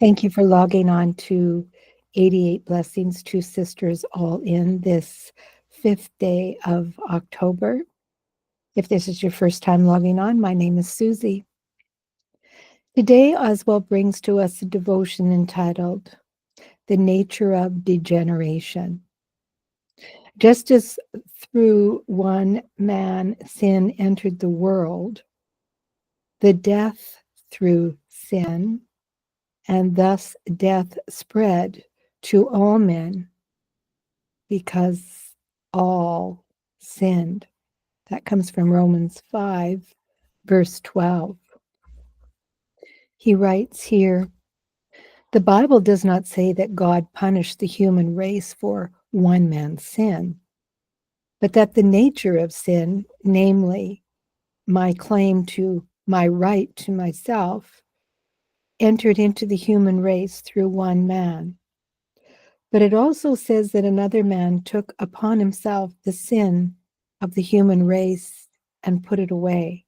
Thank you for logging on to 88 Blessings, Two Sisters All In this 5th day of October. If this is your first time logging on, my name is Susie. Today, Oswald brings to us a devotion entitled, The Nature of Degeneration. Just as through one man sin entered the world, the death through sin, and thus death spread to all men because all sinned. That comes from Romans 5, verse 12. He writes here, the Bible does not say that God punished the human race for one man's sin, but that the nature of sin, namely my claim to my right to myself, entered into the human race through one man. But it also says that another man took upon himself the sin of the human race and put it away.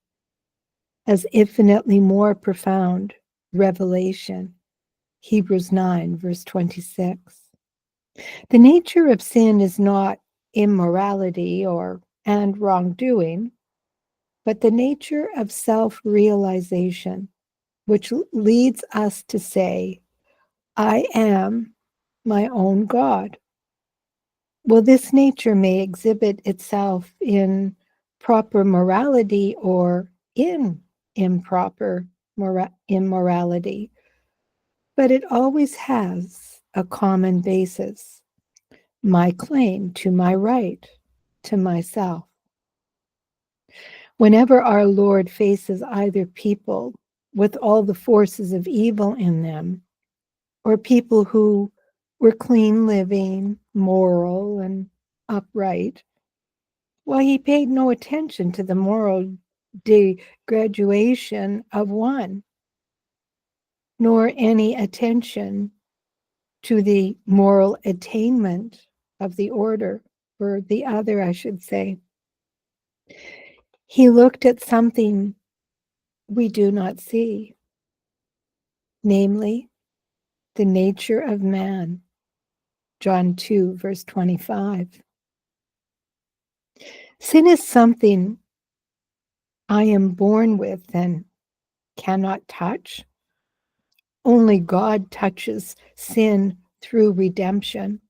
As infinitely more profound revelation, Hebrews 9, verse 26. The nature of sin is not immorality and wrongdoing, but the nature of self-realization, which leads us to say, I am my own God. Well, this nature may exhibit itself in proper morality or in improper immorality, but it always has a common basis, my claim to my right to myself. Whenever our Lord faces either people with all the forces of evil in them, or people who were clean living, moral, and upright, well, he paid no attention to the moral degradation of one, nor any attention to the moral attainment of the order, or the other, I should say. He looked at something we do not see, namely the nature of man. John 2, verse 25. Sin is something I am born with and cannot touch. Only God touches sin through redemption.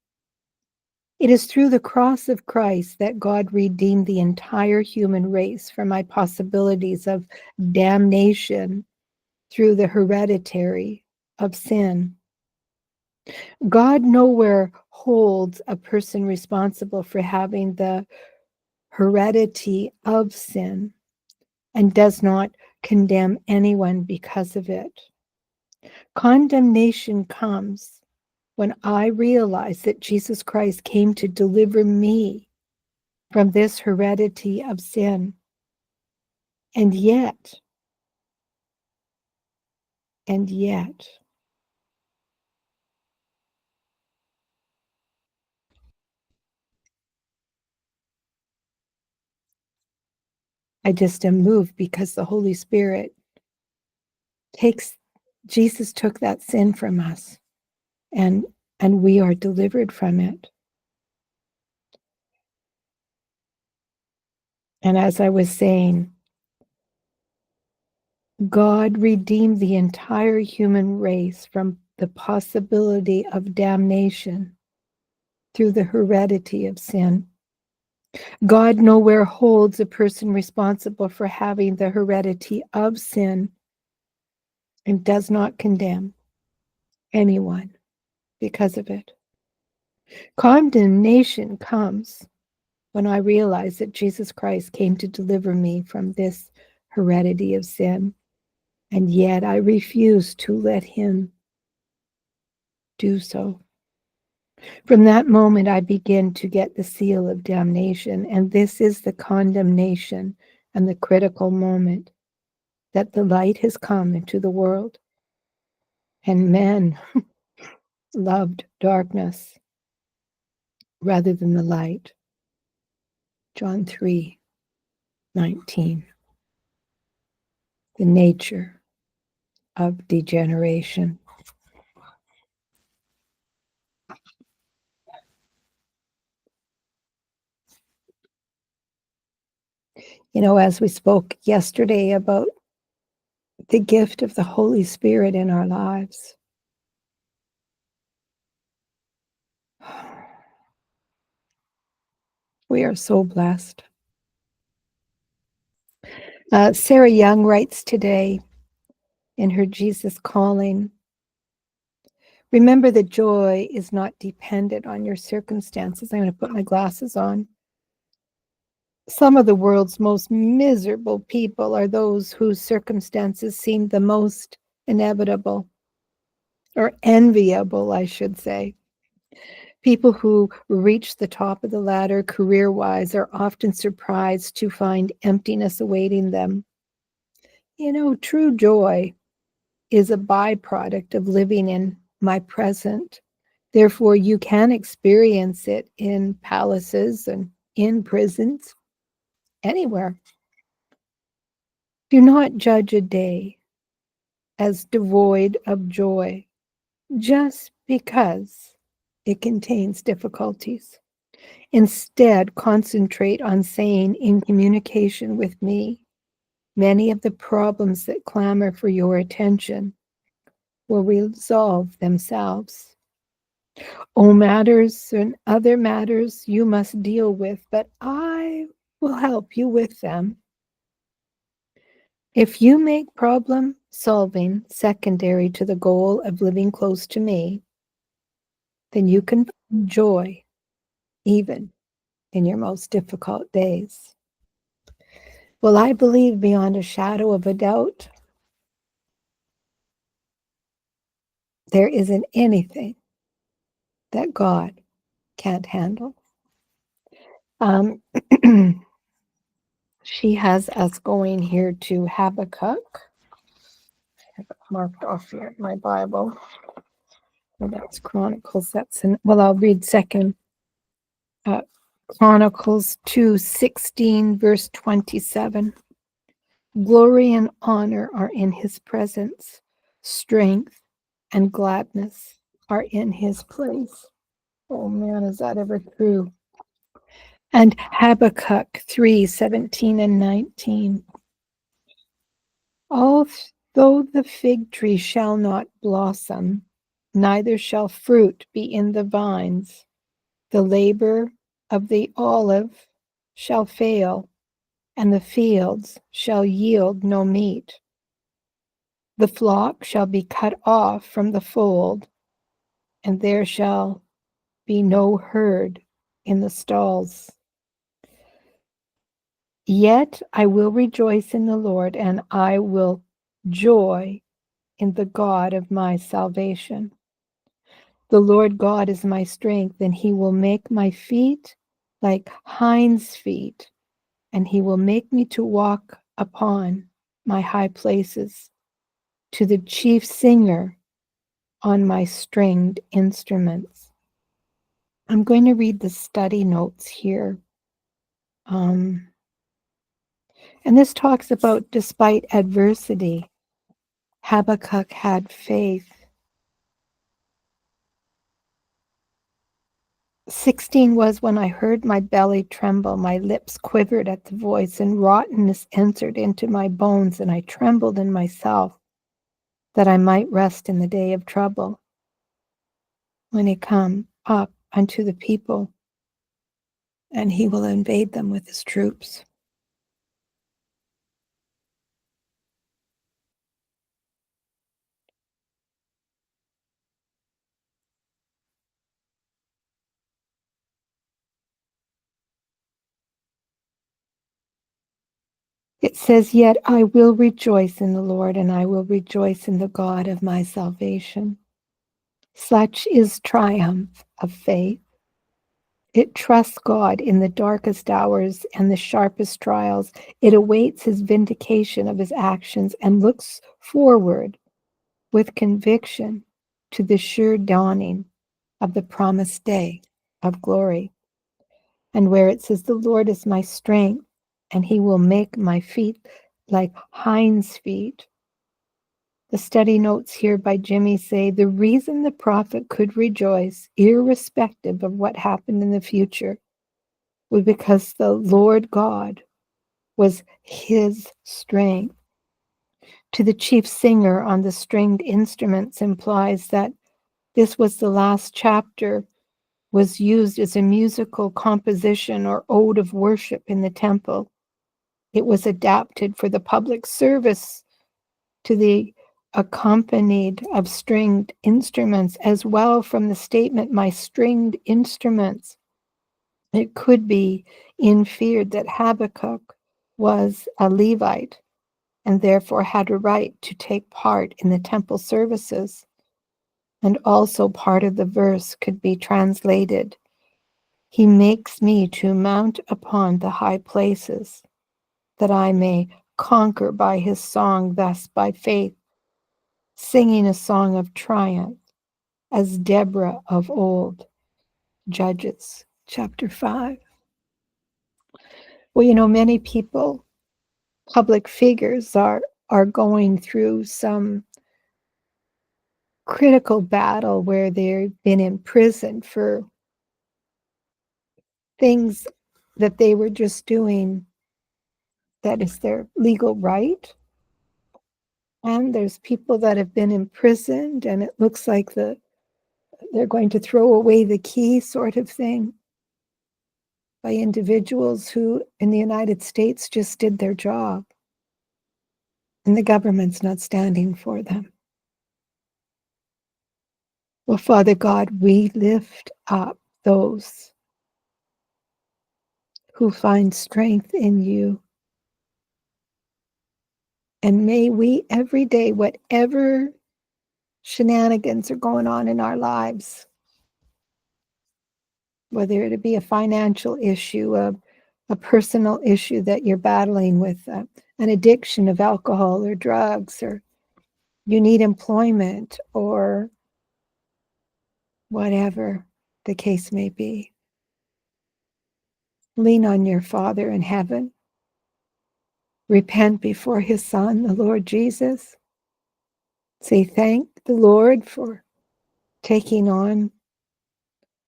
It is through the cross of Christ that God redeemed the entire human race from my possibilities of damnation through the hereditary of sin. God nowhere holds a person responsible for having the heredity of sin and does not condemn anyone because of it. Condemnation comes when I realize that Jesus Christ came to deliver me from this heredity of sin. And yet, I just am moved because the Holy Spirit Jesus took that sin from us, and we are delivered from it. And as I was saying, God redeemed the entire human race from the possibility of damnation through the heredity of sin. God nowhere holds a person responsible for having the heredity of sin and does not condemn anyone because of it. Condemnation comes when I realize that Jesus Christ came to deliver me from this heredity of sin, and yet I refuse to let him do so. From that moment, I begin to get the seal of damnation, and this is the condemnation and the critical moment that the light has come into the world, and men loved darkness rather than the light. John 3:19. The nature of degeneration. As we spoke yesterday about the gift of the Holy Spirit in our lives, we are so blessed. Sarah Young writes today in her Jesus Calling, remember that joy is not dependent on your circumstances. I'm going to put my glasses on. Some of the world's most miserable people are those whose circumstances seem the most inevitable, or enviable, I should say. People who reach the top of the ladder career-wise are often surprised to find emptiness awaiting them. True joy is a byproduct of living in my present. Therefore, you can experience it in palaces and in prisons, anywhere. Do not judge a day as devoid of joy just because it contains difficulties. Instead, concentrate on saying in communication with me, many of the problems that clamor for your attention will resolve themselves. Matters and other matters you must deal with, but I will help you with them. If you make problem solving secondary to the goal of living close to me, then you can find joy even in your most difficult days. Well, I believe beyond a shadow of a doubt, there isn't anything that God can't handle. She has us going here to Habakkuk. I have it marked off here in my Bible. Well, that's Chronicles. I'll read second Chronicles 2:16, verse 27. Glory and honor are in his presence. Strength and gladness are in his place. Oh man, is that ever true? And Habakkuk 3:17 and 19. Although the fig tree shall not blossom, neither shall fruit be in the vines, the labor of the olive shall fail, and the fields shall yield no meat. The flock shall be cut off from the fold, and there shall be no herd in the stalls. Yet I will rejoice in the Lord, and I will joy in the God of my salvation. The Lord God is my strength, and he will make my feet like hinds' feet, and he will make me to walk upon my high places, to the chief singer on my stringed instruments. I'm going to read the study notes here. And this talks about despite adversity, Habakkuk had faith. 16 was when I heard my belly tremble, my lips quivered at the voice, and rottenness entered into my bones, and I trembled in myself, that I might rest in the day of trouble, when he come up unto the people, and he will invade them with his troops. It says, yet I will rejoice in the Lord, and I will rejoice in the God of my salvation. Such is triumph of faith. It trusts God in the darkest hours and the sharpest trials. It awaits his vindication of his actions and looks forward with conviction to the sure dawning of the promised day of glory. And where it says, the Lord is my strength, and he will make my feet like hinds' feet. The study notes here by Jimmy say, the reason the prophet could rejoice, irrespective of what happened in the future, was because the Lord God was his strength. To the chief singer on the stringed instruments implies that this was the last chapter, was used as a musical composition or ode of worship in the temple. It was adapted for the public service to the accompanied of stringed instruments as well from the statement, my stringed instruments. It could be inferred that Habakkuk was a Levite and therefore had a right to take part in the temple services. And also part of the verse could be translated, he makes me to mount upon the high places, that I may conquer by his song, thus by faith, singing a song of triumph, as Deborah of old. Judges chapter 5. Well, many people, public figures, are going through some critical battle where they've been imprisoned for things that they were just doing that is their legal right. And there's people that have been imprisoned and it looks like they're going to throw away the key sort of thing by individuals who in the United States just did their job and the government's not standing for them. Well, Father God, we lift up those who find strength in you. And may we every day, whatever shenanigans are going on in our lives, whether it be a financial issue, a personal issue that you're battling with, an addiction of alcohol or drugs, or you need employment, or whatever the case may be. Lean on your Father in heaven. Repent before his Son, the Lord Jesus. Say thank the Lord for taking on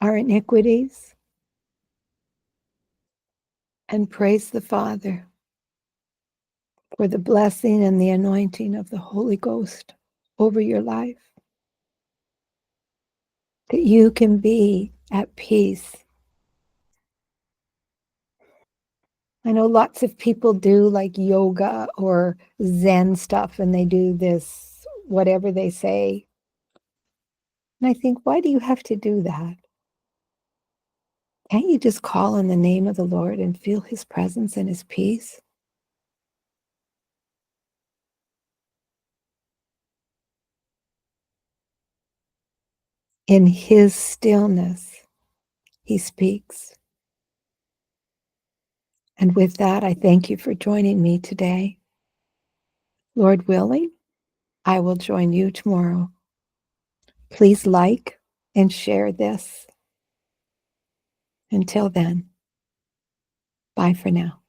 our iniquities. And praise the Father for the blessing and the anointing of the Holy Ghost over your life. That you can be at peace. I know lots of people do like yoga or Zen stuff, and they do this, whatever they say. And I think, why do you have to do that? Can't you just call on the name of the Lord and feel his presence and his peace? In his stillness, he speaks. And with that, I thank you for joining me today. Lord willing, I will join you tomorrow. Please like and share this. Until then, bye for now.